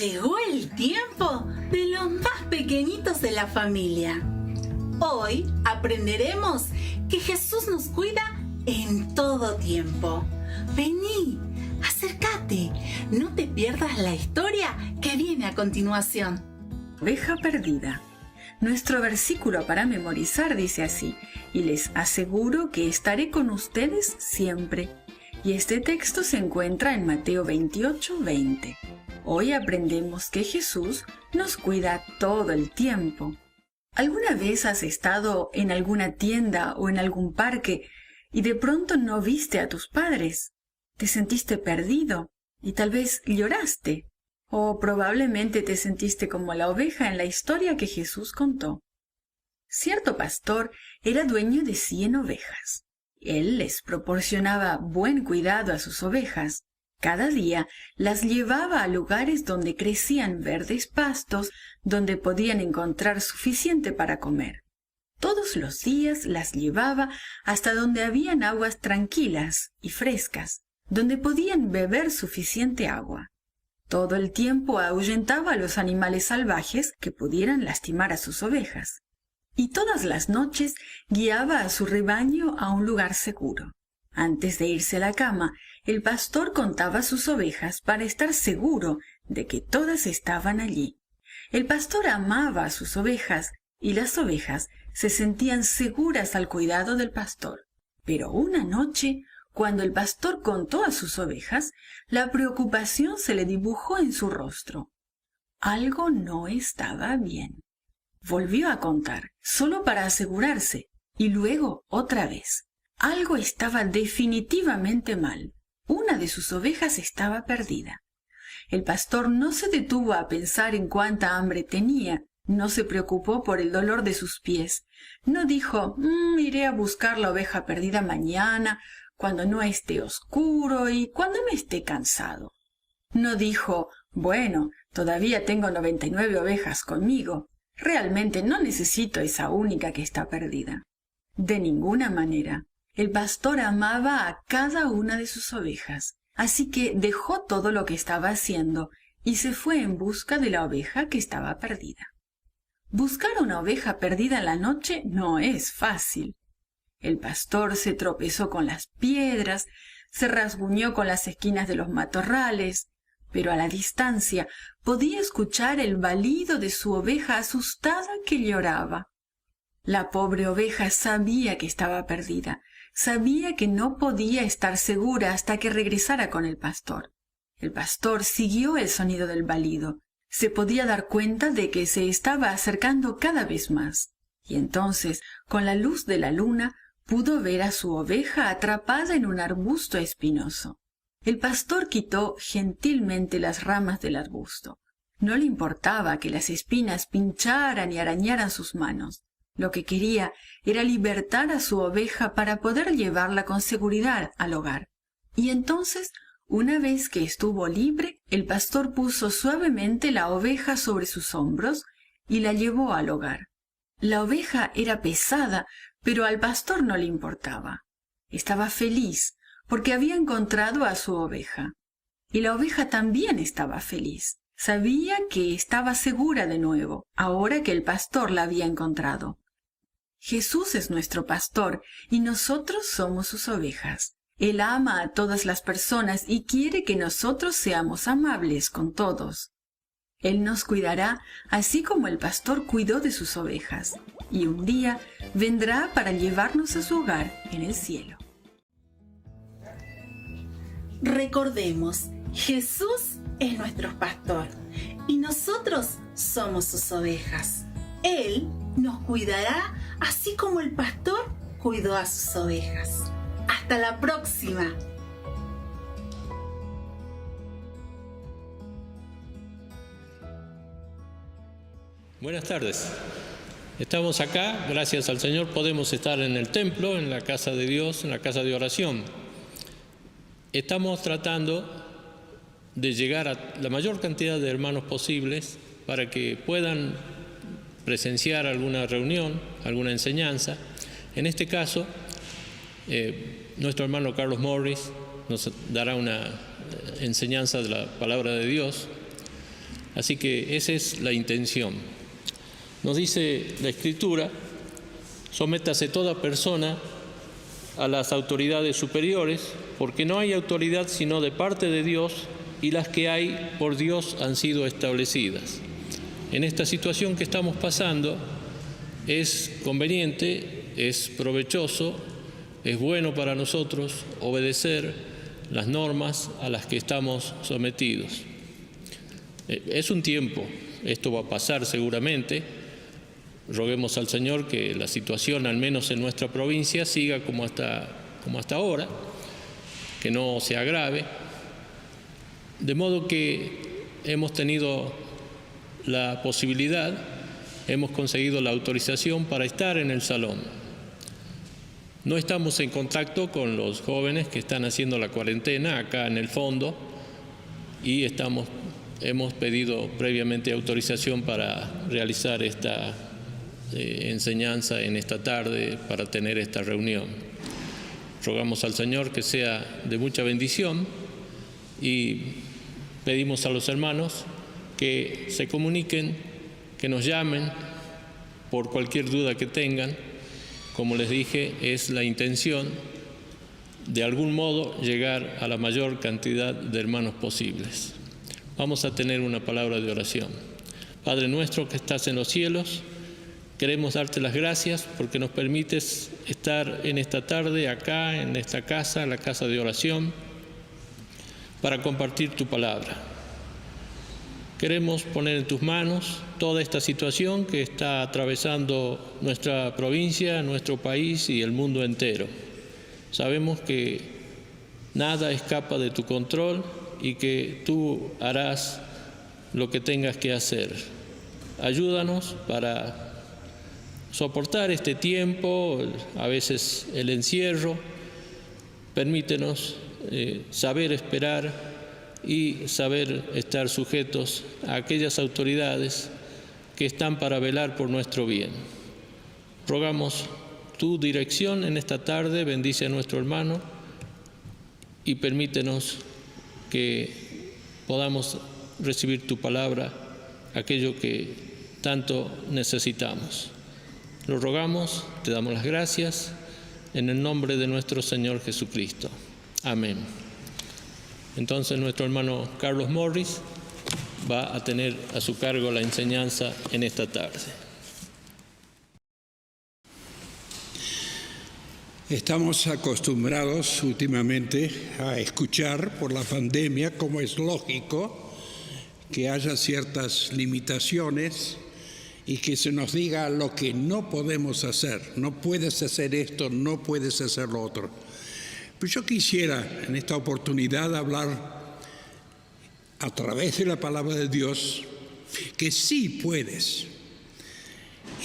Llegó el tiempo de los más pequeñitos de la familia. Hoy aprenderemos que Jesús nos cuida en todo tiempo. Vení, acércate, no te pierdas la historia que viene a continuación. Oveja perdida. Nuestro versículo para memorizar dice así: y les aseguro que estaré con ustedes siempre. Y este texto se encuentra en Mateo 28:20. Hoy aprendemos que Jesús nos cuida todo el tiempo. ¿Alguna vez has estado en alguna tienda o en algún parque y de pronto no viste a tus padres? Te sentiste perdido y tal vez lloraste. O probablemente te sentiste como la oveja en la historia que Jesús contó. Cierto pastor era dueño de 100 ovejas. Él les proporcionaba buen cuidado a sus ovejas. Cada día las llevaba a lugares donde crecían verdes pastos, donde podían encontrar suficiente para comer. Todos los días las llevaba hasta donde habían aguas tranquilas y frescas, donde podían beber suficiente agua. Todo el tiempo ahuyentaba a los animales salvajes que pudieran lastimar a sus ovejas. Y todas las noches guiaba a su rebaño a un lugar seguro. Antes de irse a la cama, el pastor contaba sus ovejas para estar seguro de que todas estaban allí. El pastor amaba a sus ovejas y las ovejas se sentían seguras al cuidado del pastor. Pero una noche, cuando el pastor contó a sus ovejas, la preocupación se le dibujó en su rostro. Algo no estaba bien. Volvió a contar, solo para asegurarse, y luego otra vez. Algo estaba definitivamente mal. Una de sus ovejas estaba perdida. El pastor no se detuvo a pensar en cuánta hambre tenía, no se preocupó por el dolor de sus pies, no dijo, iré a buscar la oveja perdida mañana, cuando no esté oscuro y cuando no esté cansado. No dijo, bueno, todavía tengo 99 ovejas conmigo, realmente no necesito esa única que está perdida. De ninguna manera. El pastor amaba a cada una de sus ovejas, así que dejó todo lo que estaba haciendo y se fue en busca de la oveja que estaba perdida. Buscar una oveja perdida en la noche no es fácil. El pastor se tropezó con las piedras, se rasguñó con las esquinas de los matorrales, pero a la distancia podía escuchar el balido de su oveja asustada que lloraba. La pobre oveja sabía que estaba perdida, sabía que no podía estar segura hasta que regresara con el pastor. El pastor siguió el sonido del balido. Se podía dar cuenta de que se estaba acercando cada vez más. Y entonces, con la luz de la luna, pudo ver a su oveja atrapada en un arbusto espinoso. El pastor quitó gentilmente las ramas del arbusto. No le importaba que las espinas pincharan y arañaran sus manos. Lo que quería era libertar a su oveja para poder llevarla con seguridad al hogar. Y entonces, una vez que estuvo libre, el pastor puso suavemente la oveja sobre sus hombros y la llevó al hogar. La oveja era pesada, pero al pastor no le importaba. Estaba feliz porque había encontrado a su oveja. Y la oveja también estaba feliz. Sabía que estaba segura de nuevo, ahora que el pastor la había encontrado. Jesús es nuestro pastor y nosotros somos sus ovejas. Él ama a todas las personas y quiere que nosotros seamos amables con todos. Él nos cuidará así como el pastor cuidó de sus ovejas, y un día vendrá para llevarnos a su hogar en el cielo. Recordemos, Jesús es nuestro pastor y nosotros somos sus ovejas. Él nos cuidará así como el pastor cuidó a sus ovejas. ¡Hasta la próxima! Buenas tardes. Estamos acá, gracias al Señor, podemos estar en el templo, en la casa de Dios, en la casa de oración. Estamos tratando de llegar a la mayor cantidad de hermanos posibles para que puedan presenciar alguna reunión, alguna enseñanza. En este caso, nuestro hermano Carlos Morris nos dará una enseñanza de la palabra de Dios. Así que esa es la intención. Nos dice la Escritura: sométase toda persona a las autoridades superiores, porque no hay autoridad sino de parte de Dios, y las que hay por Dios han sido establecidas. En esta situación que estamos pasando, es conveniente, es provechoso, es bueno para nosotros obedecer las normas a las que estamos sometidos. Es un tiempo, esto va a pasar seguramente. Roguemos al Señor que la situación, al menos en nuestra provincia, siga como hasta ahora, que no se agrave. De modo que hemos tenido la posibilidad, hemos conseguido la autorización para estar en el salón. No estamos en contacto con los jóvenes que están haciendo la cuarentena acá en el fondo y hemos pedido previamente autorización para realizar esta enseñanza en esta tarde, para tener esta reunión. Rogamos al Señor que sea de mucha bendición y pedimos a los hermanos que se comuniquen, que nos llamen por cualquier duda que tengan. Como les dije, es la intención de algún modo llegar a la mayor cantidad de hermanos posibles. Vamos a tener una palabra de oración. Padre nuestro que estás en los cielos, queremos darte las gracias porque nos permites estar en esta tarde acá, en esta casa, la casa de oración, para compartir tu palabra. Queremos poner en tus manos toda esta situación que está atravesando nuestra provincia, nuestro país y el mundo entero. Sabemos que nada escapa de tu control y que tú harás lo que tengas que hacer. Ayúdanos para soportar este tiempo, a veces el encierro. Permítenos saber esperar y saber estar sujetos a aquellas autoridades que están para velar por nuestro bien. Rogamos tu dirección en esta tarde, bendice a nuestro hermano y permítenos que podamos recibir tu palabra, aquello que tanto necesitamos. Lo rogamos, te damos las gracias, en el nombre de nuestro Señor Jesucristo. Amén. Entonces nuestro hermano Carlos Morris va a tener a su cargo la enseñanza en esta tarde. Estamos acostumbrados últimamente a escuchar por la pandemia, como es lógico, que haya ciertas limitaciones y que se nos diga lo que no podemos hacer. No puedes hacer esto, no puedes hacer lo otro. Pero yo quisiera en esta oportunidad hablar a través de la palabra de Dios que sí puedes.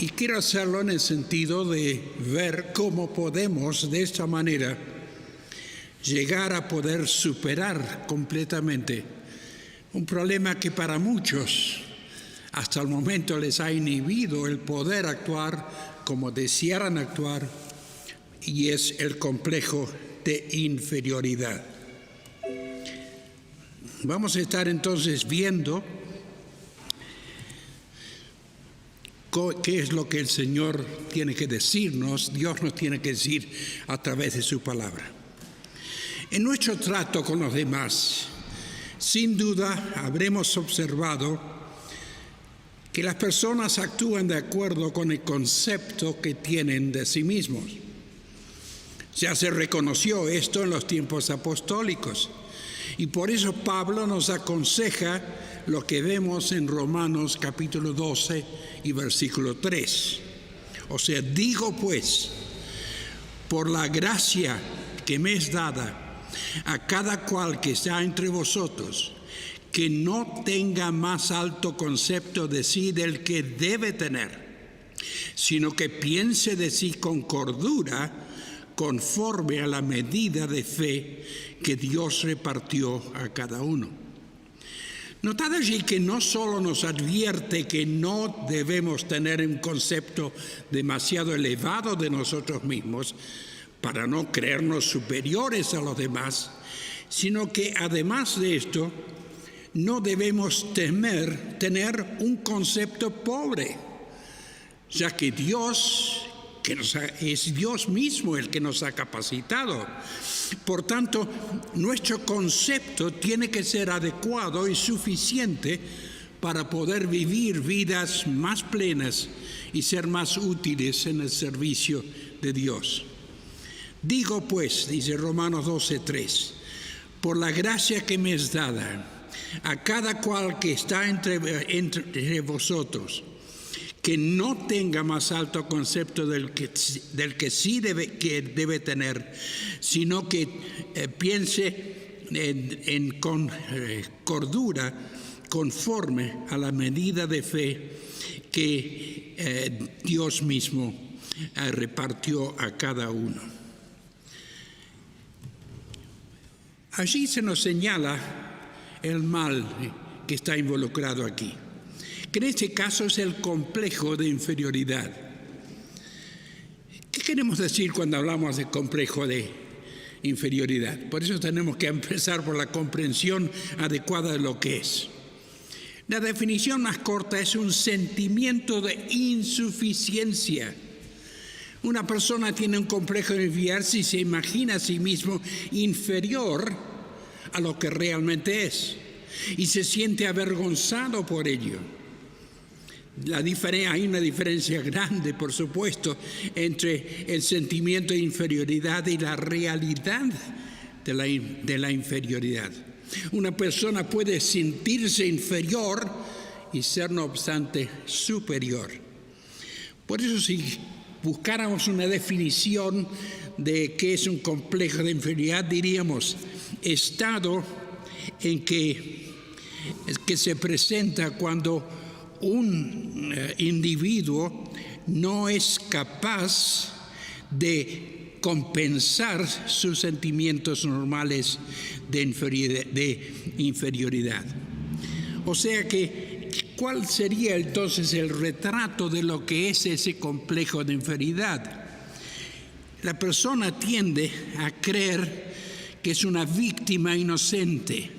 Y quiero hacerlo en el sentido de ver cómo podemos de esta manera llegar a poder superar completamente un problema que para muchos hasta el momento les ha inhibido el poder actuar como desearan actuar, y es el complejo de inferioridad. Vamos a estar entonces viendo qué es lo que el Señor tiene que decirnos, Dios nos tiene que decir a través de su palabra. En nuestro trato con los demás, sin duda habremos observado que las personas actúan de acuerdo con el concepto que tienen de sí mismos. Ya se reconoció esto en los tiempos apostólicos y por eso Pablo nos aconseja lo que vemos en Romanos capítulo 12 y versículo 3. O sea, digo pues, por la gracia que me es dada a cada cual que está entre vosotros, que no tenga más alto concepto de sí del que debe tener, sino que piense de sí con cordura, conforme a la medida de fe que Dios repartió a cada uno. Notad allí que no solo nos advierte que no debemos tener un concepto demasiado elevado de nosotros mismos para no creernos superiores a los demás, sino que además de esto, no debemos tener un concepto pobre, ya que Dios, es Dios mismo el que nos ha capacitado. Por tanto, nuestro concepto tiene que ser adecuado y suficiente para poder vivir vidas más plenas y ser más útiles en el servicio de Dios. Digo pues, dice Romanos 12:3, por la gracia que me es dada, a cada cual que está entre vosotros, que no tenga más alto concepto del que sí debe tener, sino que piense con cordura, conforme a la medida de fe que Dios mismo repartió a cada uno. Allí se nos señala el mal que está involucrado aquí, que en este caso es el complejo de inferioridad. ¿Qué queremos decir cuando hablamos de complejo de inferioridad? Por eso tenemos que empezar por la comprensión adecuada de lo que es. La definición más corta es un sentimiento de insuficiencia. Una persona tiene un complejo de inferioridad si se imagina a sí mismo inferior a lo que realmente es y se siente avergonzado por ello. Hay una diferencia grande, por supuesto, entre el sentimiento de inferioridad y la realidad de la inferioridad. Una persona puede sentirse inferior y ser, no obstante, superior. Por eso, si buscáramos una definición de qué es un complejo de inferioridad, diríamos estado en que se presenta cuando un individuo no es capaz de compensar sus sentimientos normales de inferioridad. O sea que, ¿cuál sería entonces el retrato de lo que es ese complejo de inferioridad? La persona tiende a creer que es una víctima inocente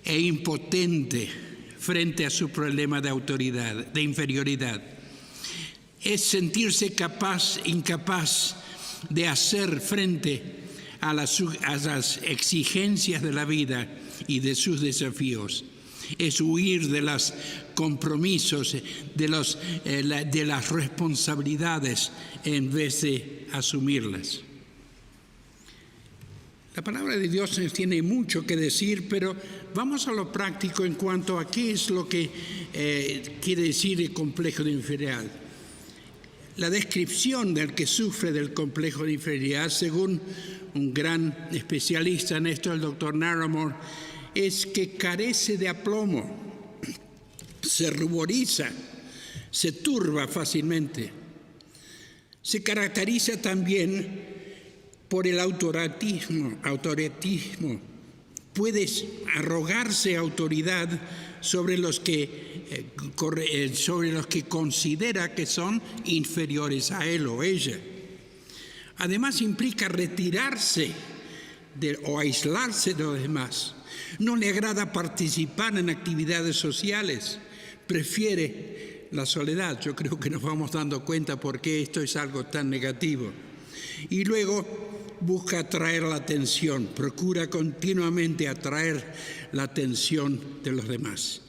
e impotente frente a su problema de inferioridad. Es sentirse incapaz de hacer frente a las exigencias de la vida y de sus desafíos. Es huir de los compromisos, de las responsabilidades en vez de asumirlas. La palabra de Dios tiene mucho que decir, pero vamos a lo práctico en cuanto a qué es lo que quiere decir el complejo de inferioridad. La descripción del que sufre del complejo de inferioridad, según un gran especialista en esto, el doctor Narramore, es que carece de aplomo, se ruboriza, se turba fácilmente. Se caracteriza también por el autoritarismo. Puedes arrogarse autoridad sobre los que considera que son inferiores a él o ella. Además implica retirarse o aislarse de los demás. No le agrada participar en actividades sociales, prefiere la soledad. Yo creo que nos vamos dando cuenta por qué esto es algo tan negativo. Y luego busca atraer la atención, procura continuamente atraer la atención de los demás.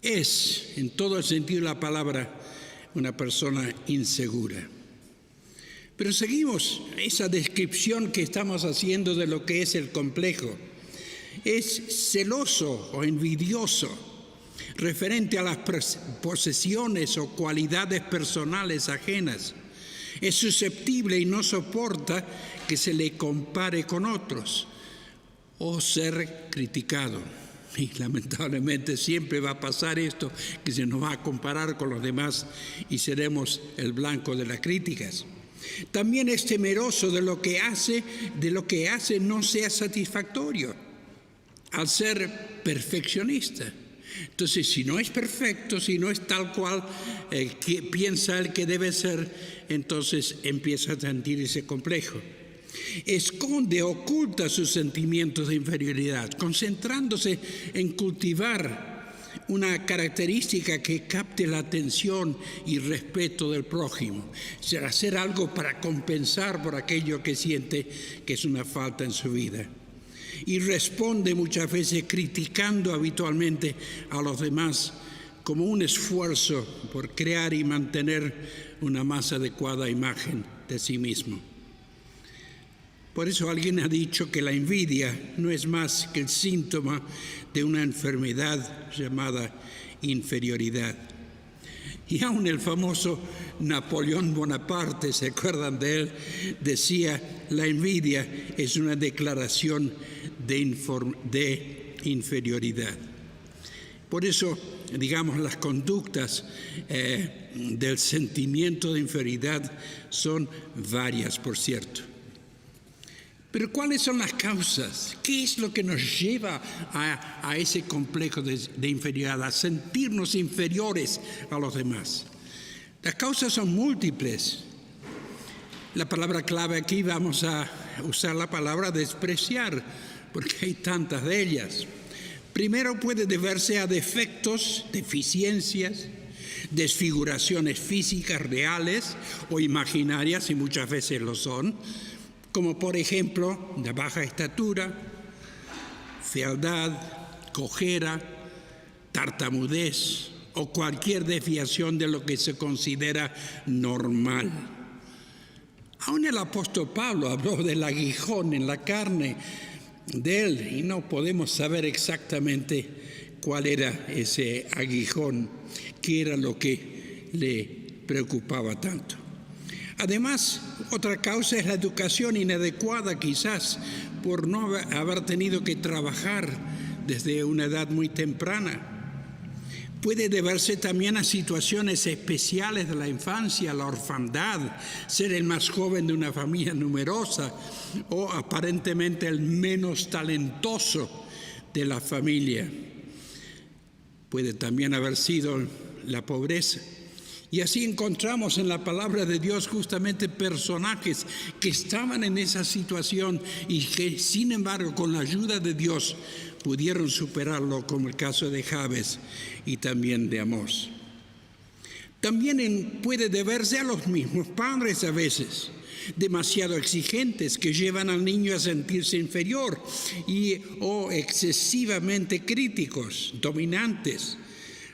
Es, en todo el sentido de la palabra, una persona insegura. Pero seguimos esa descripción que estamos haciendo de lo que es el complejo. Es celoso o envidioso, referente a las posesiones o cualidades personales ajenas. Es susceptible y no soporta que se le compare con otros o ser criticado. Y lamentablemente siempre va a pasar esto, que se nos va a comparar con los demás y seremos el blanco de las críticas. También es temeroso de lo que hace no sea satisfactorio, al ser perfeccionista. Entonces, si no es perfecto, si no es tal cual que piensa él que debe ser, entonces empieza a sentir ese complejo. Esconde, oculta sus sentimientos de inferioridad, concentrándose en cultivar una característica que capte la atención y respeto del prójimo, será hacer algo para compensar por aquello que siente que es una falta en su vida. Y responde muchas veces criticando habitualmente a los demás como un esfuerzo por crear y mantener una más adecuada imagen de sí mismo. Por eso alguien ha dicho que la envidia no es más que el síntoma de una enfermedad llamada inferioridad. Y aún el famoso Napoleón Bonaparte, ¿se acuerdan de él? Decía, la envidia es una declaración de inferioridad. Por eso, digamos, las conductas del sentimiento de inferioridad son varias, por cierto. Pero ¿cuáles son las causas? ¿Qué es lo que nos lleva a ese complejo de inferioridad, a sentirnos inferiores a los demás? Las causas son múltiples. La palabra clave aquí vamos a usar la palabra despreciar, porque hay tantas de ellas. Primero puede deberse a defectos, deficiencias, desfiguraciones físicas reales o imaginarias, y muchas veces lo son, como por ejemplo la baja estatura, fealdad, cojera, tartamudez o cualquier desviación de lo que se considera normal. Aún el apóstol Pablo habló del aguijón en la carne de él y no podemos saber exactamente cuál era ese aguijón, qué era lo que le preocupaba tanto. Además, otra causa es la educación inadecuada, quizás por no haber tenido que trabajar desde una edad muy temprana. Puede deberse también a situaciones especiales de la infancia, la orfandad, ser el más joven de una familia numerosa o aparentemente el menos talentoso de la familia. Puede también haber sido la pobreza. Y así encontramos en la palabra de Dios justamente personajes que estaban en esa situación y que, sin embargo, con la ayuda de Dios pudieron superarlo, como el caso de Jabes y también de Amós. También puede deberse a los mismos padres a veces, demasiado exigentes, que llevan al niño a sentirse inferior o excesivamente críticos, dominantes,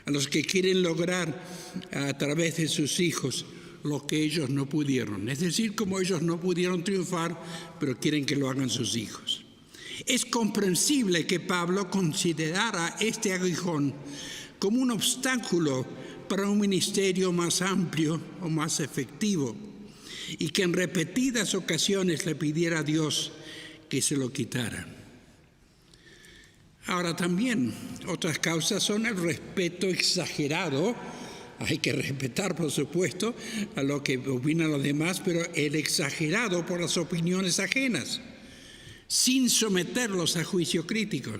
a los que quieren lograr a través de sus hijos lo que ellos no pudieron. Es decir, como ellos no pudieron triunfar, pero quieren que lo hagan sus hijos. Es comprensible que Pablo considerara este aguijón como un obstáculo para un ministerio más amplio o más efectivo y que en repetidas ocasiones le pidiera a Dios que se lo quitara. Ahora también otras causas son el respeto exagerado. Hay que respetar, por supuesto, a lo que opinan los demás, pero el exagerado por las opiniones ajenas, sin someterlos a juicio crítico.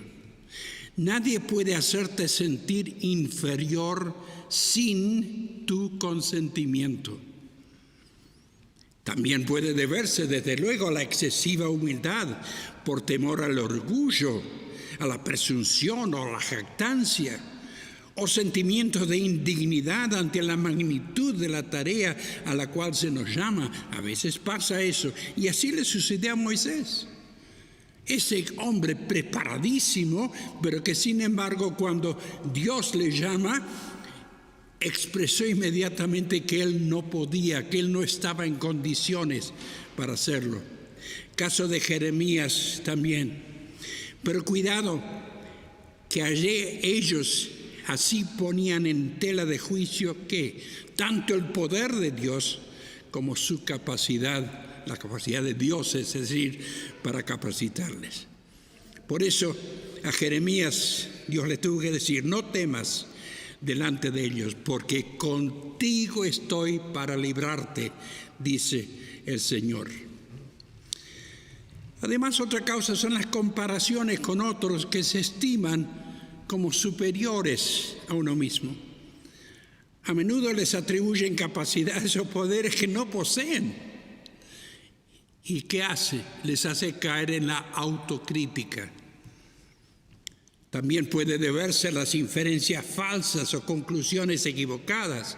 Nadie puede hacerte sentir inferior sin tu consentimiento. También puede deberse, desde luego, a la excesiva humildad por temor al orgullo, a la presunción o a la jactancia, o sentimientos de indignidad ante la magnitud de la tarea a la cual se nos llama. A veces pasa eso, y así le sucedió a Moisés. Ese hombre preparadísimo, pero que sin embargo cuando Dios le llama, expresó inmediatamente que él no podía, que él no estaba en condiciones para hacerlo. Caso de Jeremías también. Pero cuidado, que allí ellos así ponían en tela de juicio que tanto el poder de Dios como su capacidad, la capacidad de Dios, es decir, para capacitarles. Por eso a Jeremías Dios le tuvo que decir: no temas delante de ellos, porque contigo estoy para librarte, dice el Señor. Además, otra causa son las comparaciones con otros que se estiman como superiores a uno mismo. A menudo les atribuyen capacidades o poderes que no poseen. ¿Y qué hace? Les hace caer en la autocrítica. También puede deberse a las inferencias falsas o conclusiones equivocadas.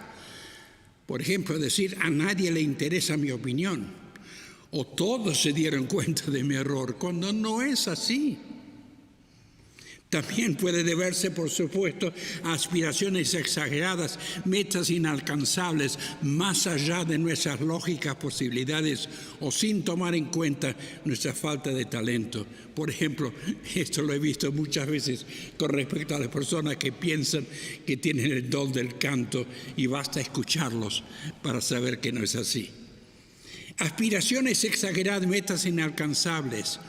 Por ejemplo, decir, a nadie le interesa mi opinión, o todos se dieron cuenta de mi error, cuando no es así. También puede deberse, por supuesto, a aspiraciones exageradas, metas inalcanzables, más allá de nuestras lógicas posibilidades o sin tomar en cuenta nuestra falta de talento. Por ejemplo, esto lo he visto muchas veces con respecto a las personas que piensan que tienen el don del canto y basta escucharlos para saber que no es así. Aspiraciones exageradas, metas inalcanzables.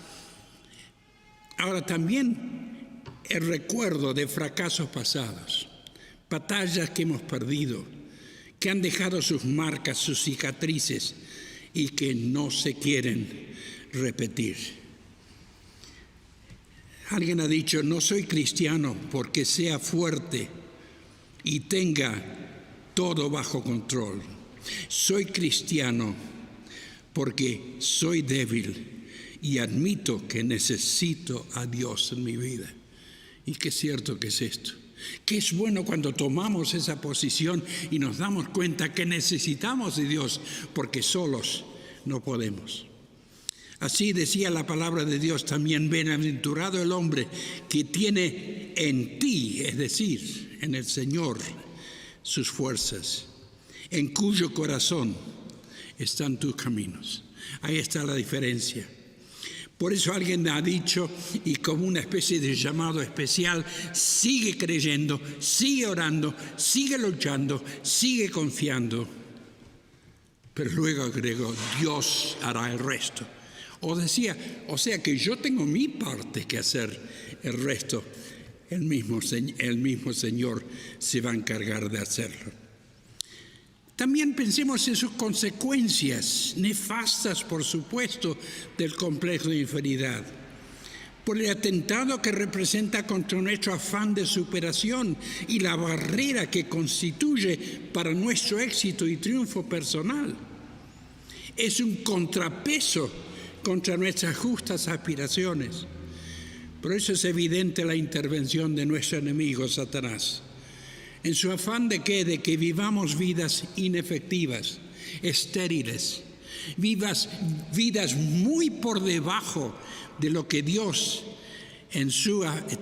Ahora también el recuerdo de fracasos pasados, batallas que hemos perdido, que han dejado sus marcas, sus cicatrices y que no se quieren repetir. Alguien ha dicho, no soy cristiano porque sea fuerte y tenga todo bajo control. Soy cristiano porque soy débil y admito que necesito a Dios en mi vida. Y qué cierto que es esto. Que es bueno cuando tomamos esa posición y nos damos cuenta que necesitamos de Dios porque solos no podemos. Así decía la palabra de Dios también, bienaventurado el hombre que tiene en ti, es decir, en el Señor, sus fuerzas, en cuyo corazón están tus caminos. Ahí está la diferencia. Por eso alguien ha dicho, y como una especie de llamado especial, sigue creyendo, sigue orando, sigue luchando, sigue confiando. Pero luego agregó, Dios hará el resto. O sea que yo tengo mi parte que hacer, el resto, el mismo Señor se va a encargar de hacerlo. También pensemos en sus consecuencias nefastas, por supuesto, del complejo de inferioridad. Por el atentado que representa contra nuestro afán de superación y la barrera que constituye para nuestro éxito y triunfo personal. Es un contrapeso contra nuestras justas aspiraciones. Por eso es evidente la intervención de nuestro enemigo, Satanás. En su afán de que vivamos vidas inefectivas, estériles, vidas muy por debajo de lo que Dios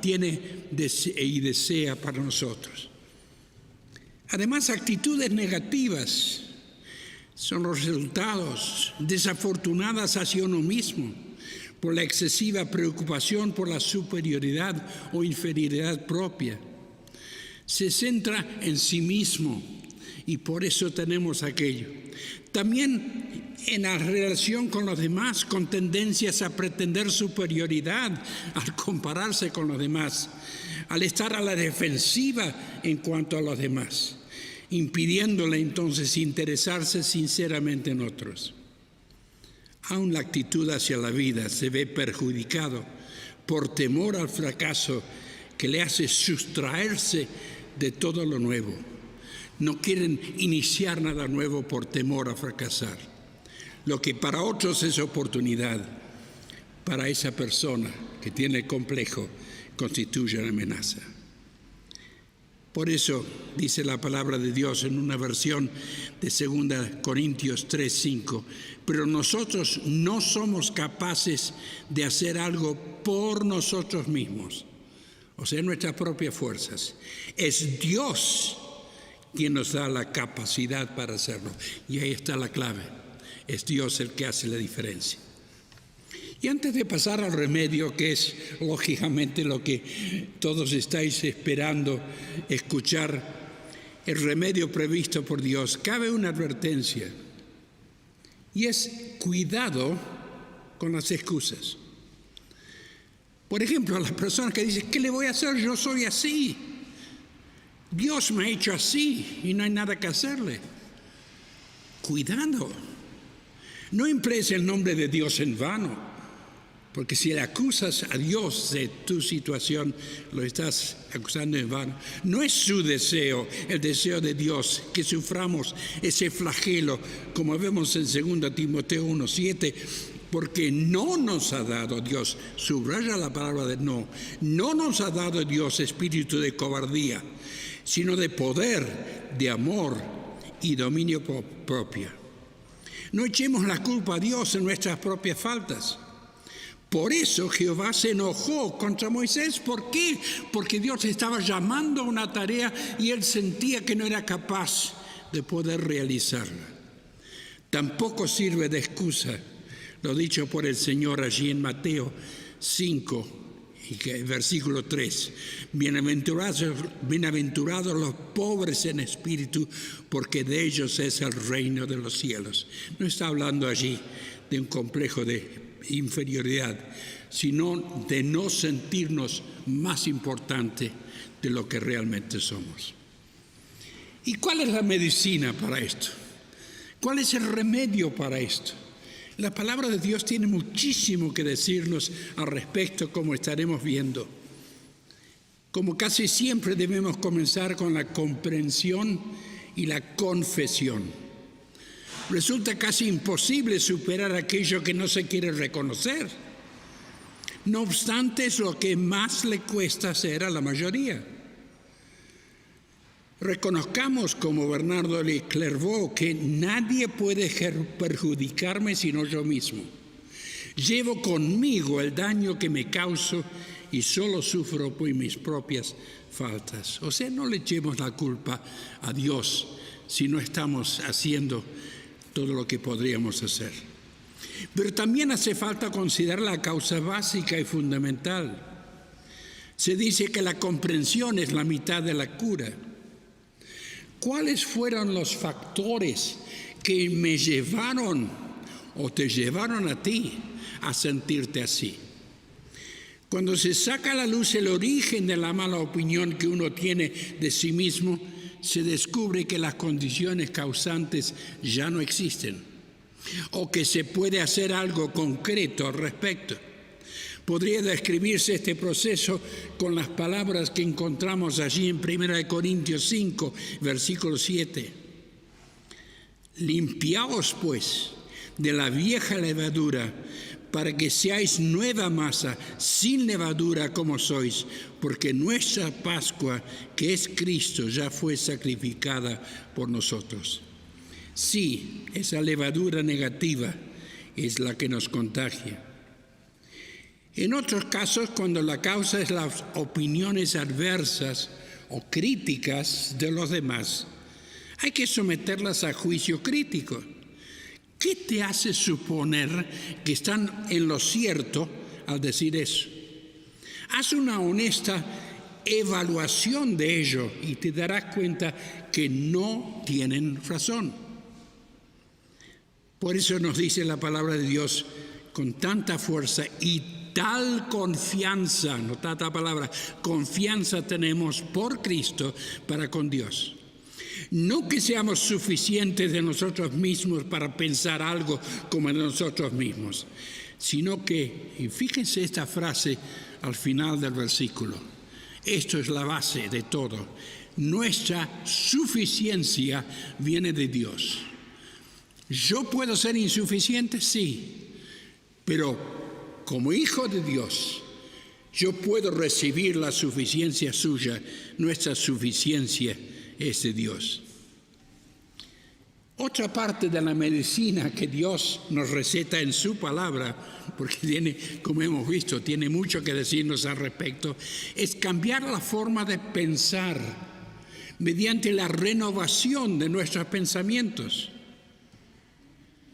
tiene y desea para nosotros. Además, actitudes negativas son los resultados desafortunadas hacia uno mismo por la excesiva preocupación por la superioridad o inferioridad propia. Se centra en sí mismo y por eso tenemos aquello. También en la relación con los demás, con tendencias a pretender superioridad al compararse con los demás, al estar a la defensiva en cuanto a los demás, impidiéndole entonces interesarse sinceramente en otros. Aún la actitud hacia la vida se ve perjudicado por temor al fracaso que le hace sustraerse de todo lo nuevo. No quieren iniciar nada nuevo por temor a fracasar. Lo que para otros es oportunidad, para esa persona que tiene el complejo constituye una amenaza. Por eso dice la palabra de Dios en una versión de 2 Corintios 3:5, pero nosotros no somos capaces de hacer algo por nosotros mismos, o sea, nuestras propias fuerzas. Es Dios quien nos da la capacidad para hacerlo. Y ahí está la clave. Es Dios el que hace la diferencia. Y antes de pasar al remedio, que es lógicamente lo que todos estáis esperando escuchar, el remedio previsto por Dios, cabe una advertencia. Y es cuidado con las excusas. Por ejemplo, a las personas que dicen, ¿qué le voy a hacer? Yo soy así. Dios me ha hecho así y no hay nada que hacerle. Cuidado. No emplees el nombre de Dios en vano, porque si le acusas a Dios de tu situación, lo estás acusando en vano. No es su deseo, el deseo de Dios, que suframos ese flagelo, como vemos en 2 Timoteo 1:7, porque no nos ha dado Dios, subraya la palabra de no nos ha dado Dios espíritu de cobardía, sino de poder, de amor y dominio propio. No echemos la culpa a Dios en nuestras propias faltas. Por eso Jehová se enojó contra Moisés. ¿Por qué? Porque Dios estaba llamando a una tarea y él sentía que no era capaz de poder realizarla. Tampoco sirve de excusa lo dicho por el Señor allí en Mateo 5, versículo 3. Bienaventurados los pobres en espíritu, porque de ellos es el reino de los cielos. No está hablando allí de un complejo de inferioridad, sino de no sentirnos más importante de lo que realmente somos. ¿Y cuál es la medicina para esto? ¿Cuál es el remedio para esto? La palabra de Dios tiene muchísimo que decirnos al respecto, como estaremos viendo. Como casi siempre debemos comenzar con la comprensión y la confesión. Resulta casi imposible superar aquello que no se quiere reconocer. No obstante, es lo que más le cuesta hacer a la mayoría. Reconozcamos, como Bernardo de Clairvaux, que nadie puede perjudicarme sino yo mismo. Llevo conmigo el daño que me causo y solo sufro por mis propias faltas. O sea, no le echemos la culpa a Dios si no estamos haciendo todo lo que podríamos hacer. Pero también hace falta considerar la causa básica y fundamental. Se dice que la comprensión es la mitad de la cura. ¿Cuáles fueron los factores que me llevaron o te llevaron a ti a sentirte así? Cuando se saca a la luz el origen de la mala opinión que uno tiene de sí mismo, se descubre que las condiciones causantes ya no existen o que se puede hacer algo concreto al respecto. Podría describirse este proceso con las palabras que encontramos allí en 1 Corintios 5, versículo 7. Limpiaos, pues, de la vieja levadura, para que seáis nueva masa, sin levadura como sois, porque nuestra Pascua, que es Cristo, ya fue sacrificada por nosotros. Sí, esa levadura negativa es la que nos contagia. En otros casos, cuando la causa es las opiniones adversas o críticas de los demás, hay que someterlas a juicio crítico. ¿Qué te hace suponer que están en lo cierto al decir eso? Haz una honesta evaluación de ello y te darás cuenta que no tienen razón. Por eso nos dice la palabra de Dios con tanta fuerza y tal confianza, notad la palabra, confianza tenemos por Cristo para con Dios. No que seamos suficientes de nosotros mismos para pensar algo como de nosotros mismos, sino que, y fíjense esta frase al final del versículo, esto es la base de todo, nuestra suficiencia viene de Dios. ¿Yo puedo ser insuficiente? Sí, pero como hijo de Dios, yo puedo recibir la suficiencia suya. Nuestra suficiencia es de Dios. Otra parte de la medicina que Dios nos receta en su palabra, porque tiene, como hemos visto, tiene mucho que decirnos al respecto, es cambiar la forma de pensar mediante la renovación de nuestros pensamientos.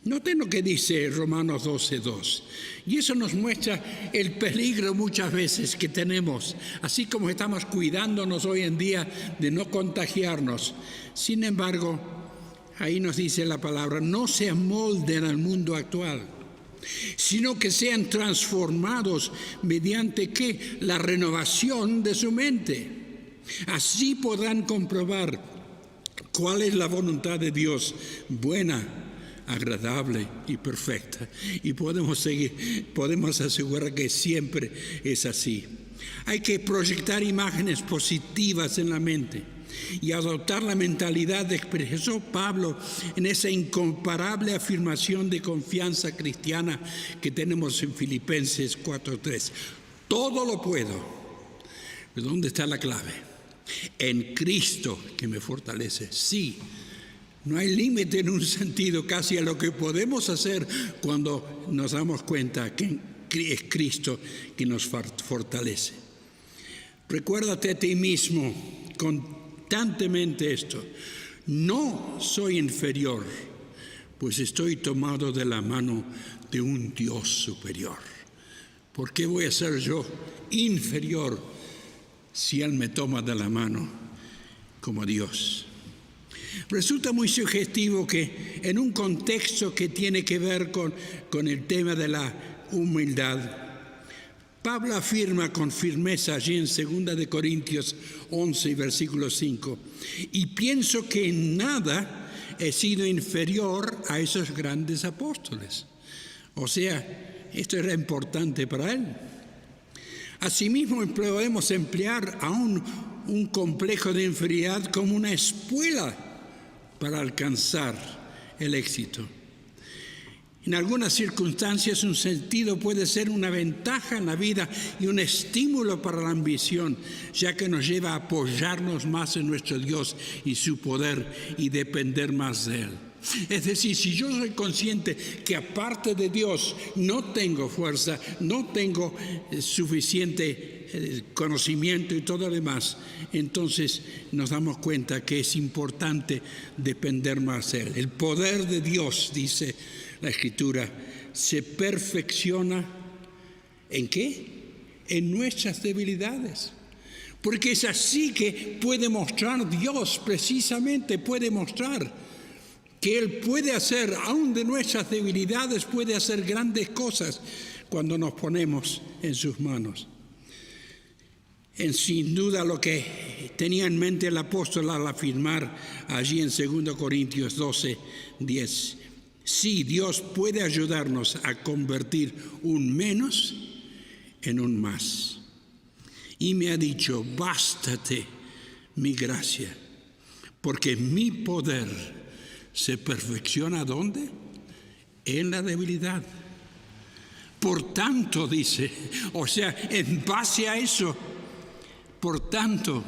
Noten lo que dice Romanos 12:2. Y eso nos muestra el peligro muchas veces que tenemos, así como estamos cuidándonos hoy en día de no contagiarnos. Sin embargo, ahí nos dice la palabra, no se amolden al mundo actual, sino que sean transformados mediante ¿qué? La renovación de su mente. Así podrán comprobar cuál es la voluntad de Dios, buena, agradable y perfecta. Y podemos asegurar que siempre es así. Hay que proyectar imágenes positivas en la mente. y adoptar la mentalidad que expresó Pablo en esa incomparable afirmación de confianza cristiana que tenemos en Filipenses 4:3. Todo lo puedo. ¿Pero dónde está la clave? En Cristo que me fortalece. Sí, no hay límite en un sentido casi a lo que podemos hacer cuando nos damos cuenta que es Cristo que nos fortalece. Recuérdate a ti mismo constantemente esto. No soy inferior, pues estoy tomado de la mano de un Dios superior. ¿Por qué voy a ser yo inferior si Él me toma de la mano como Dios? Resulta muy sugestivo que en un contexto que tiene que ver con el tema de la humildad, Pablo afirma con firmeza allí en 2 de Corintios 11, versículo 5, y pienso que en nada he sido inferior a esos grandes apóstoles. O sea, esto era importante para él. Asimismo, podemos emplear aún un complejo de inferioridad como una espuela para alcanzar el éxito. En algunas circunstancias un sentido puede ser una ventaja en la vida y un estímulo para la ambición, ya que nos lleva a apoyarnos más en nuestro Dios y su poder y depender más de Él. Es decir, si yo soy consciente que aparte de Dios no tengo fuerza, no tengo suficiente conocimiento y todo lo demás, entonces nos damos cuenta que es importante depender más de Él. El poder de Dios, dice la Escritura, se perfecciona ¿en qué? En nuestras debilidades. Porque es así que puede mostrar Dios, precisamente puede mostrar que Él puede hacer, aún de nuestras debilidades, puede hacer grandes cosas cuando nos ponemos en sus manos. Sin duda lo que tenía en mente el apóstol al afirmar allí en 2 Corintios 12:10. Sí, Dios puede ayudarnos a convertir un menos en un más. Y me ha dicho, bástate mi gracia, porque mi poder se perfecciona ¿dónde? En la debilidad. Por tanto, dice, o sea, en base a eso, por tanto,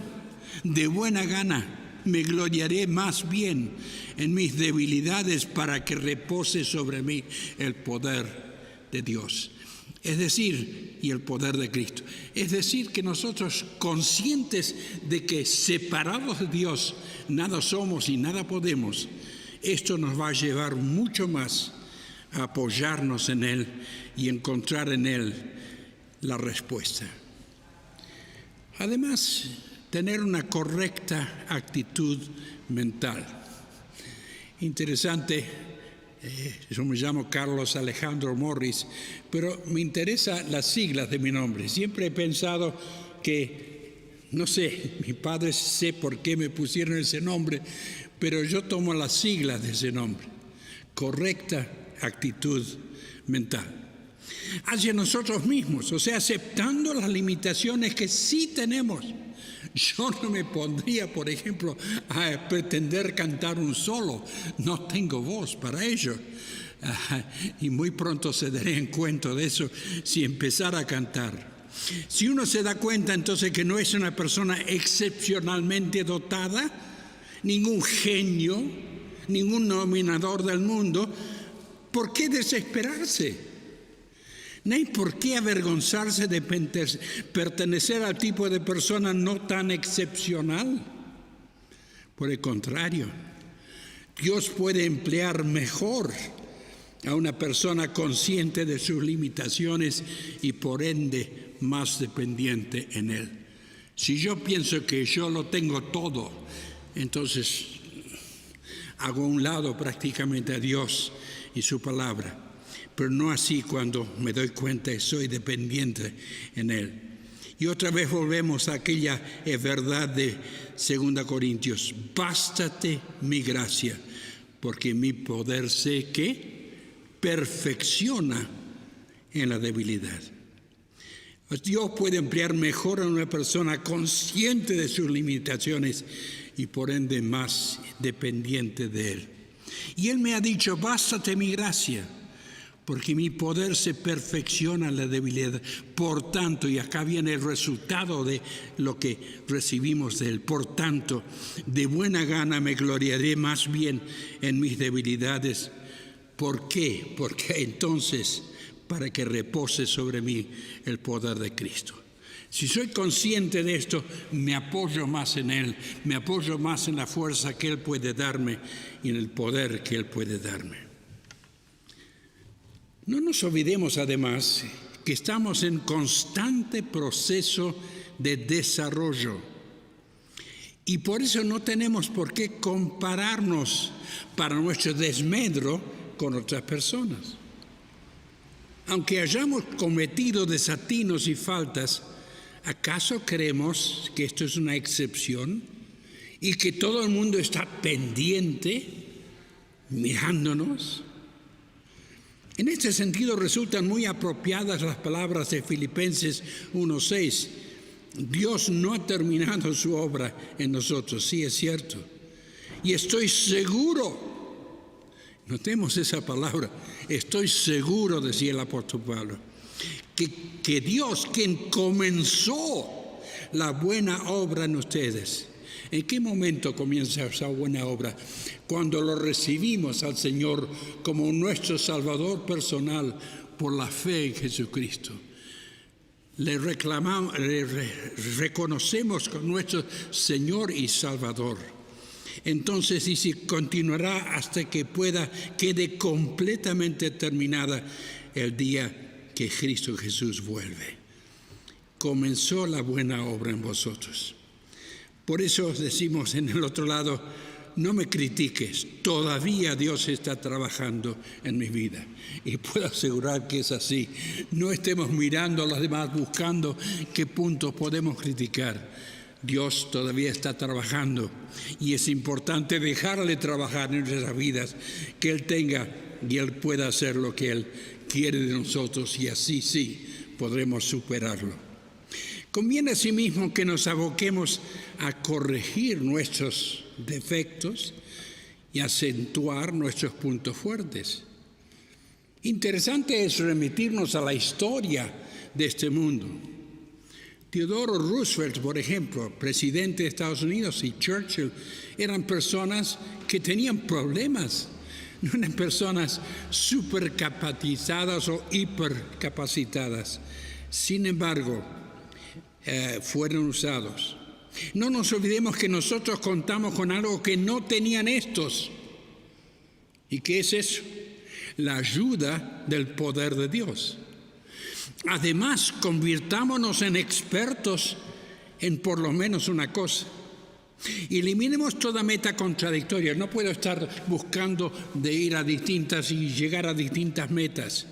de buena gana me gloriaré más bien en mis debilidades para que repose sobre mí el poder de Dios. Es decir, y el poder de Cristo. Es decir, que nosotros conscientes de que separados de Dios nada somos y nada podemos, esto nos va a llevar mucho más a apoyarnos en Él y encontrar en Él la respuesta. Además, tener una correcta actitud mental. Interesante, yo me llamo Carlos Alejandro Morris, pero me interesan las siglas de mi nombre. Siempre he pensado que, no sé, mis padres sé por qué me pusieron ese nombre, pero yo tomo las siglas de ese nombre. Correcta actitud mental. Hacia nosotros mismos, o sea, aceptando las limitaciones que sí tenemos. Yo no me pondría, por ejemplo, a pretender cantar un solo. No tengo voz para ello. Y muy pronto se darían cuenta de eso si empezara a cantar. Si uno se da cuenta entonces que no es una persona excepcionalmente dotada, ningún genio, ningún dominador del mundo, ¿por qué desesperarse? No hay por qué avergonzarse de pertenecer al tipo de persona no tan excepcional. Por el contrario, Dios puede emplear mejor a una persona consciente de sus limitaciones y por ende más dependiente en Él. Si yo pienso que yo lo tengo todo, entonces hago a un lado prácticamente a Dios y su palabra. Pero no así cuando me doy cuenta que soy dependiente en Él. Y otra vez volvemos a aquella verdad de 2 Corintios. Bástate mi gracia, porque mi poder sé que perfecciona en la debilidad. Dios puede emplear mejor a una persona consciente de sus limitaciones y por ende más dependiente de Él. Y Él me ha dicho, bástate mi gracia, porque mi poder se perfecciona en la debilidad. Por tanto, y acá viene el resultado de lo que recibimos de Él, por tanto, de buena gana me gloriaré más bien en mis debilidades. ¿Por qué? Porque entonces, para que repose sobre mí el poder de Cristo. Si soy consciente de esto, me apoyo más en Él, me apoyo más en la fuerza que Él puede darme y en el poder que Él puede darme. No nos olvidemos además que estamos en constante proceso de desarrollo y por eso no tenemos por qué compararnos para nuestro desmedro con otras personas. Aunque hayamos cometido desatinos y faltas, ¿acaso creemos que esto es una excepción y que todo el mundo está pendiente, mirándonos? En este sentido resultan muy apropiadas las palabras de Filipenses 1:6. Dios no ha terminado su obra en nosotros, sí es cierto. Y estoy seguro, notemos esa palabra, estoy seguro, decía el apóstol Pablo, que Dios, quien comenzó la buena obra en ustedes. ¿En qué momento comienza esa buena obra? Cuando lo recibimos al Señor como nuestro Salvador personal por la fe en Jesucristo. Le reconocemos como nuestro Señor y Salvador. Entonces dice, continuará hasta que quede completamente terminada el día que Cristo Jesús vuelve. Comenzó la buena obra en vosotros. Por eso decimos en el otro lado, no me critiques, todavía Dios está trabajando en mi vida. Y puedo asegurar que es así. No estemos mirando a los demás buscando qué puntos podemos criticar. Dios todavía está trabajando y es importante dejarle trabajar en nuestras vidas, que Él tenga y Él pueda hacer lo que Él quiere de nosotros y así sí podremos superarlo. Conviene asimismo que nos aboquemos a corregir nuestros defectos y acentuar nuestros puntos fuertes. Interesante es remitirnos a la historia de este mundo. Theodore Roosevelt, por ejemplo, presidente de Estados Unidos, y Churchill, eran personas que tenían problemas. No eran personas supercapacitadas o hipercapacitadas. Sin embargo, fueron usados. No nos olvidemos que nosotros contamos con algo que no tenían estos. ¿Y qué es eso? La ayuda del poder de Dios. Además, convirtámonos en expertos en por lo menos una cosa. Eliminemos toda meta contradictoria. No puedo estar buscando de ir a distintas y llegar a distintas metas.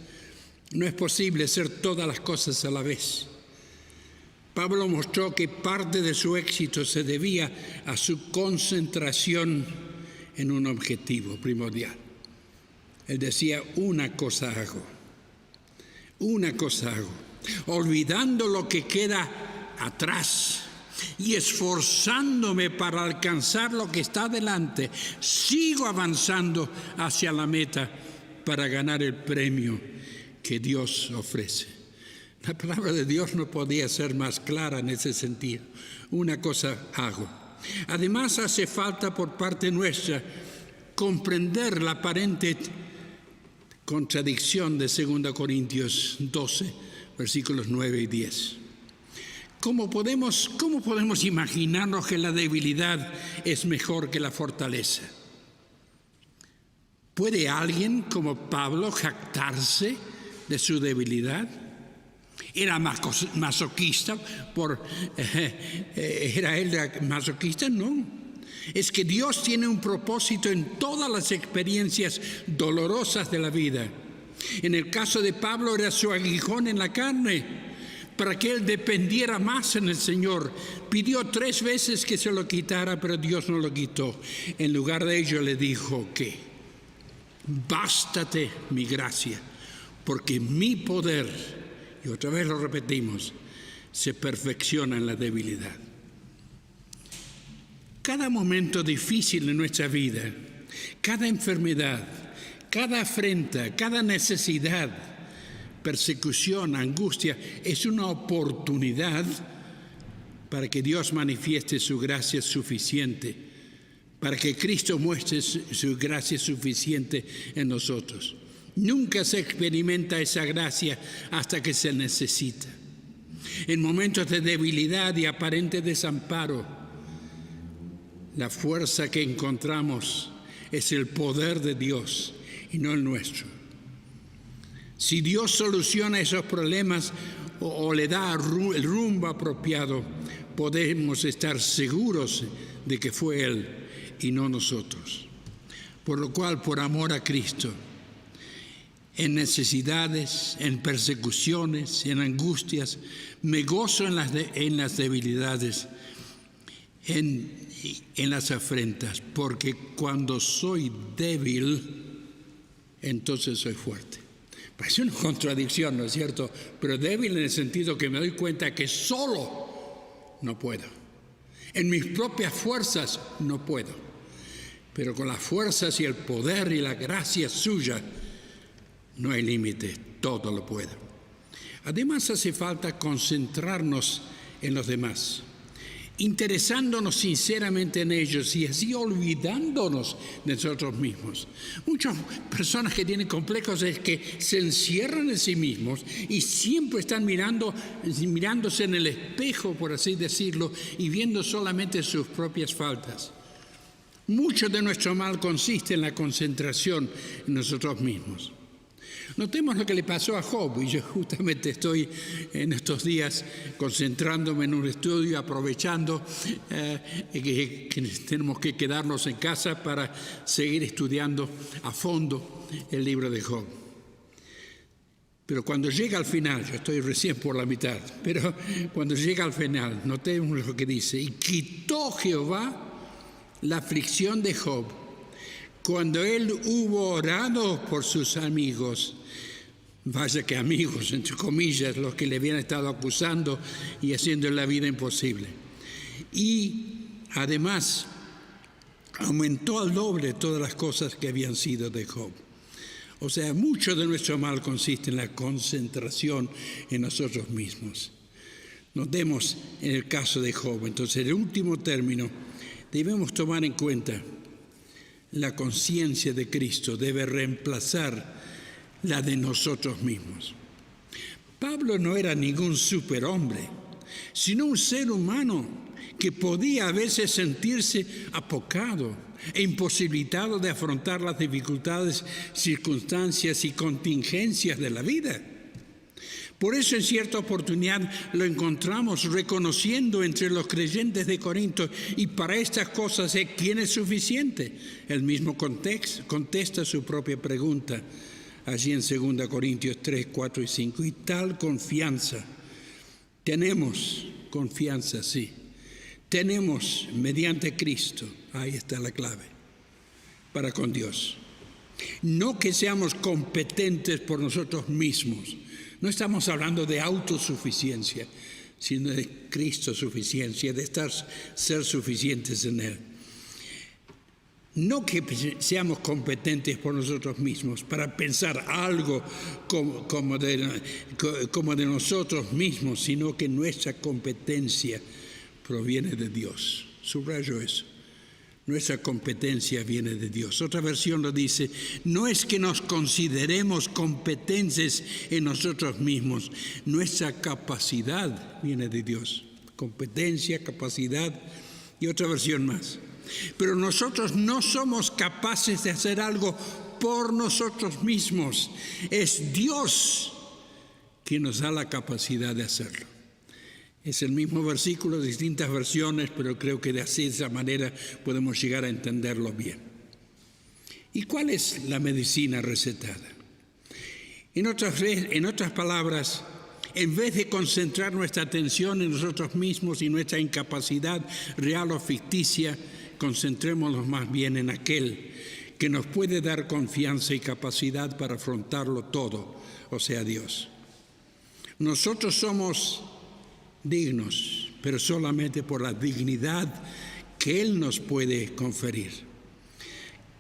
No es posible hacer todas las cosas a la vez. Pablo mostró que parte de su éxito se debía a su concentración en un objetivo primordial. Él decía, una cosa hago, olvidando lo que queda atrás y esforzándome para alcanzar lo que está delante, sigo avanzando hacia la meta para ganar el premio que Dios ofrece. La palabra de Dios no podía ser más clara en ese sentido. Una cosa hago. Además, hace falta por parte nuestra comprender la aparente contradicción de 2 Corintios 12, versículos 9 y 10. ¿Cómo podemos imaginarnos que la debilidad es mejor que la fortaleza? ¿Puede alguien como Pablo jactarse de su debilidad? ¿Era masoquista? ¿Era él masoquista? No. Es que Dios tiene un propósito en todas las experiencias dolorosas de la vida. En el caso de Pablo era su aguijón en la carne, para que él dependiera más en el Señor. Pidió 3 veces que se lo quitara, pero Dios no lo quitó. En lugar de ello le dijo que bástate mi gracia, porque mi poder, y otra vez lo repetimos, se perfecciona en la debilidad. Cada momento difícil en nuestra vida, cada enfermedad, cada afrenta, cada necesidad, persecución, angustia, es una oportunidad para que Dios manifieste su gracia suficiente, para que Cristo muestre su gracia suficiente en nosotros. Nunca se experimenta esa gracia hasta que se necesita. En momentos de debilidad y aparente desamparo, la fuerza que encontramos es el poder de Dios y no el nuestro. Si Dios soluciona esos problemas o le da el rumbo apropiado, podemos estar seguros de que fue Él y no nosotros. Por lo cual, por amor a Cristo, en necesidades, en persecuciones, en angustias, me gozo en las debilidades, en las afrentas, porque cuando soy débil, entonces soy fuerte. Parece una contradicción, ¿no es cierto? Pero débil en el sentido que me doy cuenta que solo no puedo. En mis propias fuerzas no puedo. Pero con las fuerzas y el poder y la gracia suya, no hay límite, todo lo puedo. Además hace falta concentrarnos en los demás, interesándonos sinceramente en ellos y así olvidándonos de nosotros mismos. Muchas personas que tienen complejos es que se encierran en sí mismos y siempre están mirándose en el espejo, por así decirlo, y viendo solamente sus propias faltas. Mucho de nuestro mal consiste en la concentración en nosotros mismos. Notemos lo que le pasó a Job, y yo justamente estoy en estos días concentrándome en un estudio, aprovechando que tenemos que quedarnos en casa para seguir estudiando a fondo el libro de Job. Pero cuando llega al final, yo estoy recién por la mitad, pero cuando llega al final, notemos lo que dice: y quitó Jehová la aflicción de Job cuando él hubo orado por sus amigos. Vaya que amigos, entre comillas, los que le habían estado acusando y haciendo la vida imposible. Y además aumentó al doble todas las cosas que habían sido de Job. O sea, mucho de nuestro mal consiste en la concentración en nosotros mismos. Notemos en el caso de Job. Entonces, el último término, debemos tomar en cuenta la conciencia de Cristo debe reemplazar la de nosotros mismos. Pablo no era ningún superhombre, sino un ser humano que podía a veces sentirse apocado e imposibilitado de afrontar las dificultades, circunstancias y contingencias de la vida. Por eso en cierta oportunidad lo encontramos reconociendo entre los creyentes de Corinto: y para estas cosas, ¿quién es suficiente? Él mismo contesta su propia pregunta allí en 2 Corintios 3, 4 y 5. Y tal confianza, tenemos confianza, sí, tenemos mediante Cristo, ahí está la clave, para con Dios. No que seamos competentes por nosotros mismos. No estamos hablando de autosuficiencia, sino de Cristo suficiencia, de ser suficientes en Él. No que seamos competentes por nosotros mismos para pensar algo como de nosotros mismos, sino que nuestra competencia proviene de Dios. Subrayo eso. Nuestra competencia viene de Dios. Otra versión lo dice: no es que nos consideremos competentes en nosotros mismos, nuestra capacidad viene de Dios. Competencia, capacidad y otra versión más. Pero nosotros no somos capaces de hacer algo por nosotros mismos. Es Dios quien nos da la capacidad de hacerlo. Es el mismo versículo, distintas versiones, pero creo que de esa manera podemos llegar a entenderlo bien. ¿Y cuál es la medicina recetada? En otras palabras, en vez de concentrar nuestra atención en nosotros mismos y nuestra incapacidad real o ficticia, concentrémonos más bien en aquel que nos puede dar confianza y capacidad para afrontarlo todo, o sea, Dios. Nosotros somos dignos, pero solamente por la dignidad que Él nos puede conferir.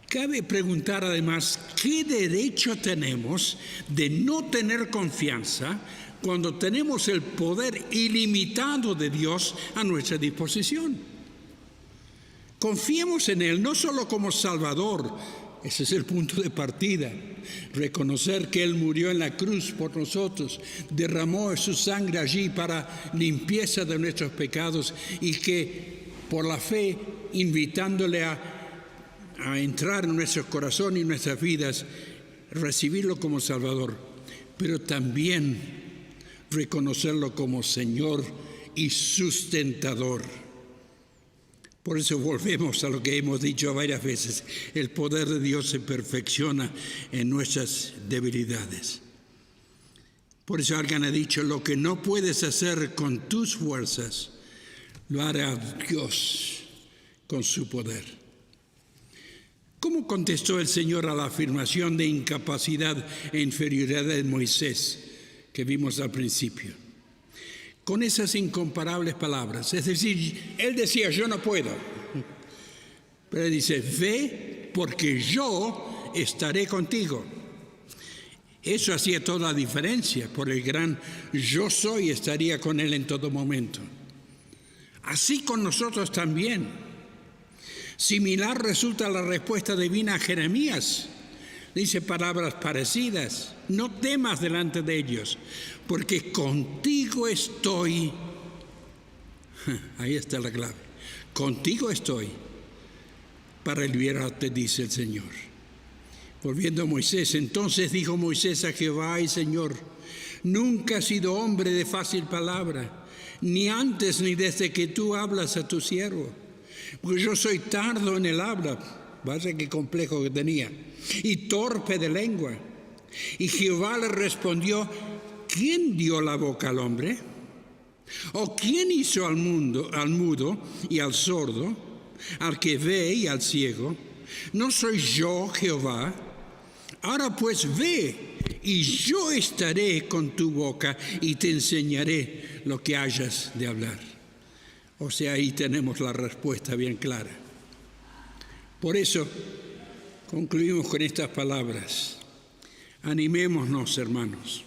Cabe preguntar además, ¿qué derecho tenemos de no tener confianza cuando tenemos el poder ilimitado de Dios a nuestra disposición? Confiemos en Él no solo como Salvador, ese es el punto de partida, reconocer que Él murió en la cruz por nosotros, derramó su sangre allí para limpieza de nuestros pecados y que por la fe, invitándole a entrar en nuestro corazón y nuestras vidas, recibirlo como Salvador, pero también reconocerlo como Señor y sustentador. Por eso volvemos a lo que hemos dicho varias veces, el poder de Dios se perfecciona en nuestras debilidades. Por eso alguien ha dicho, lo que no puedes hacer con tus fuerzas, lo hará Dios con su poder. ¿Cómo contestó el Señor a la afirmación de incapacidad e inferioridad de Moisés que vimos al principio? Con esas incomparables palabras. Es decir, Él decía, yo no puedo. Pero Él dice, ve porque yo estaré contigo. Eso hacía toda la diferencia. Por el gran yo soy estaría con Él en todo momento. Así con nosotros también. Similar resulta la respuesta divina a Jeremías. Dice palabras parecidas. No temas delante de ellos, porque contigo estoy. Ahí está la clave. Contigo estoy para liberarte, dice el Señor. Volviendo a Moisés, entonces dijo Moisés a Jehová: ay, Señor, nunca he sido hombre de fácil palabra, ni antes ni desde que tú hablas a tu siervo. Porque yo soy tardo en el habla, vaya qué complejo que tenía, y torpe de lengua. Y Jehová le respondió: ¿quién dio la boca al hombre? ¿O quién hizo al mudo y al sordo, al que ve y al ciego? ¿No soy yo Jehová? Ahora pues ve, y yo estaré con tu boca y te enseñaré lo que hayas de hablar. O sea, ahí tenemos la respuesta bien clara. Por eso concluimos con estas palabras. Animémonos, hermanos.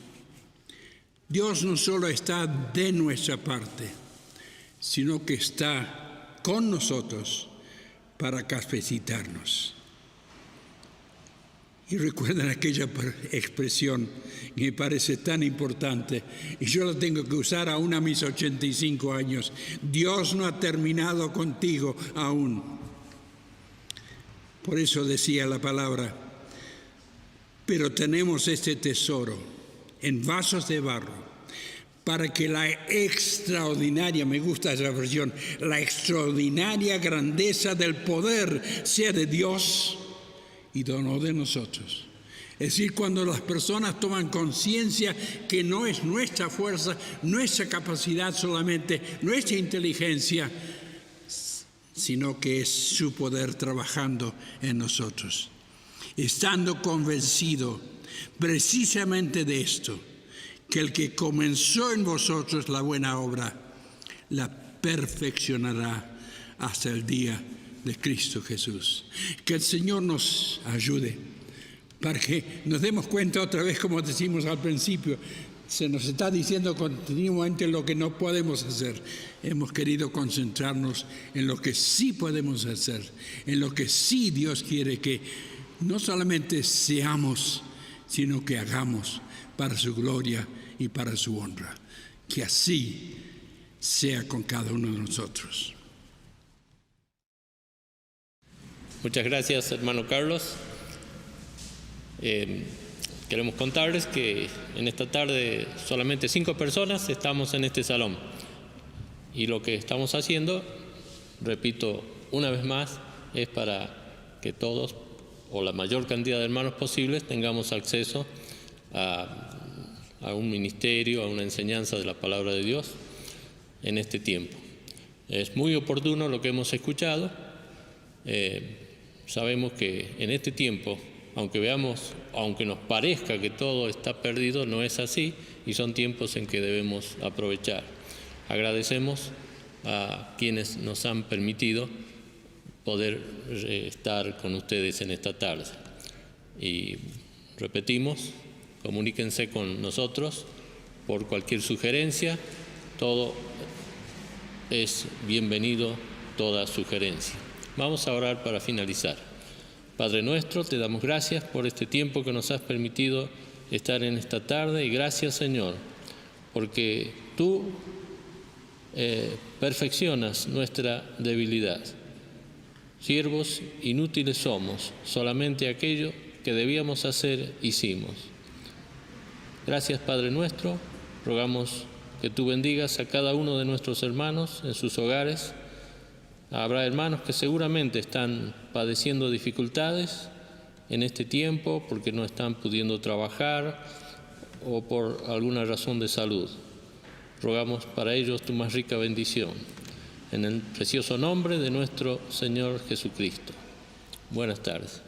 Dios no solo está de nuestra parte, sino que está con nosotros para capacitarnos. Y recuerden aquella expresión que me parece tan importante, y yo la tengo que usar aún a mis 85 años. Dios no ha terminado contigo aún. Por eso decía la palabra, pero tenemos este tesoro en vasos de barro, para que la extraordinaria, me gusta esa versión, la extraordinaria grandeza del poder sea de Dios y no de nosotros. Es decir, cuando las personas toman conciencia que no es nuestra fuerza, nuestra capacidad solamente, nuestra inteligencia, sino que es su poder trabajando en nosotros. Estando convencido precisamente de esto, que el que comenzó en vosotros la buena obra, la perfeccionará hasta el día de Cristo Jesús. Que el Señor nos ayude para que nos demos cuenta otra vez, como decimos al principio, se nos está diciendo continuamente lo que no podemos hacer. Hemos querido concentrarnos en lo que sí podemos hacer, en lo que sí Dios quiere que no solamente seamos, sino que hagamos para su gloria y para su honra. Que así sea con cada uno de nosotros. Muchas gracias, hermano Carlos. Queremos contarles que en esta tarde solamente 5 personas estamos en este salón. Y lo que estamos haciendo, repito una vez más, es para que todos, o la mayor cantidad de hermanos posibles, tengamos acceso a un ministerio, a una enseñanza de la palabra de Dios en este tiempo. Es muy oportuno lo que hemos escuchado. Sabemos que en este tiempo, aunque nos parezca que todo está perdido, no es así, y son tiempos en que debemos aprovechar. Agradecemos a quienes nos han permitido poder estar con ustedes en esta tarde. Y repetimos, comuníquense con nosotros por cualquier sugerencia. Todo es bienvenido, toda sugerencia. Vamos a orar para finalizar. Padre nuestro, te damos gracias por este tiempo que nos has permitido estar en esta tarde, y gracias, Señor, porque tú perfeccionas nuestra debilidad. Siervos inútiles somos, solamente aquello que debíamos hacer hicimos. Gracias, Padre nuestro, rogamos que tú bendigas a cada uno de nuestros hermanos en sus hogares. Habrá hermanos que seguramente están padeciendo dificultades en este tiempo porque no están pudiendo trabajar o por alguna razón de salud. Rogamos para ellos tu más rica bendición. En el precioso nombre de nuestro Señor Jesucristo. Buenas tardes.